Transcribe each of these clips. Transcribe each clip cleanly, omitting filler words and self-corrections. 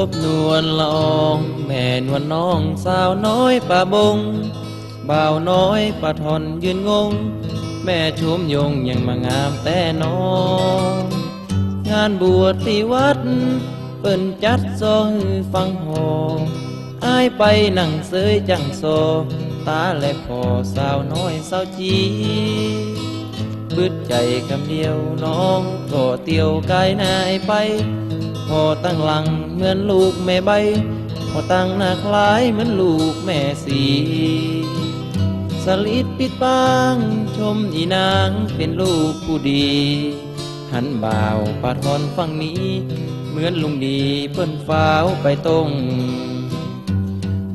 บนวลละอองแม่นวลน้องสาวน้อยป่าบงบ่าวน้อยป่าทอนยืนงงแม่ชมยงยังมางามแต่น้องงานบวชที่วัดเปิ้นจัดซอฮือฟังหออ้ายไปนั่งเสยจังโซตาและพอสาวน้อยสาวจีบึดใจคำเดียวน้องก็เตียวกายนายไปพอตั้งหลังเหมือนลูกแม่ใบพอตั้งหน้าคล้ายเหมือนลูกแม่สีสลิดปิดปางชมอีนางเป็นลูกผู้ดีหันบ่าวปาทอนฝั่งนี้เหมือนลุงดีเปิ้นฟ้าวไปตรง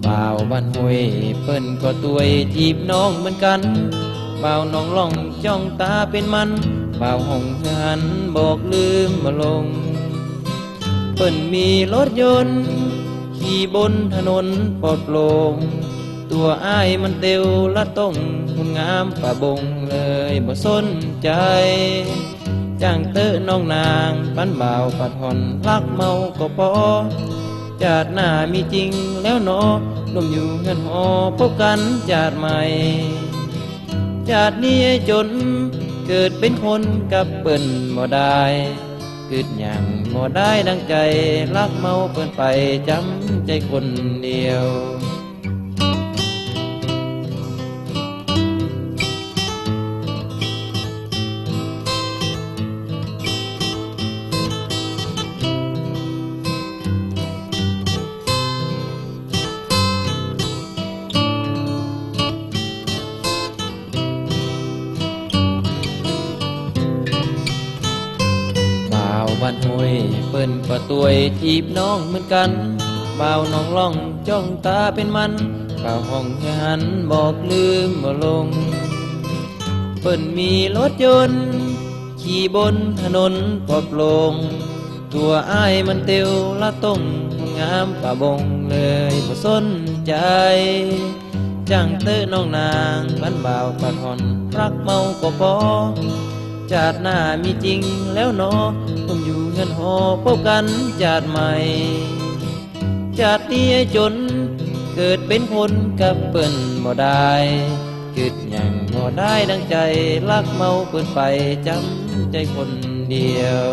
บ่าวบ้านห้วยเปิ้นก็ตวยจีบน้องเหมือนกันบ่าวน้องล่องจ้องตาเป็นมันบ่าวห้องหันบอกลืมมาลงเปิ้นมีรถยนต์ขี่บนถนนปลอดโปร่งตัวอ้ายมันเตียวละต้องหุ่นงามป่าบงเลยบ่สนใจจ้างเตอะน้องนางปั้นบ่าวปัดหอนรักเมาก็พอจาดหน้ามีจริงแล้วเนาะร่วมอยู่เงินหอพบกันจาดใหม่จาดนี้จนเกิดเป็นคนกับเปิ้นบ่ได้เกิดอย่างบ่ได้ดังใจรักเมาเปิ้นไปจำใจคนเดียวบ้านห้วยเปิ้นก็ตวยจีบน้องเหมือนกันบ่าวน้องล่องจ้องตาเป็นมันบ่าวห้องหันบอกลืมบ่ลงเปิ้นมีรถยนต์ขี่บนถนนปลอดโปร่งตัวอ้ายมันเตียวละต้องงามป่าบงเลยบ่สนใจจ้างเตอะน้องนางบ้านบ่าวปาทอนรักเมาก็พอจาดหน้ามีจริงแล้วเนาะผมอยู่เงินหอพบกันจาดใหม่จาดนี้จนเกิดเป็นคนกับเปิ้นบ่ได้เกิดอย่างบ่ได้ดังใจรักเมาเปิ้นไปจำใจคนเดียว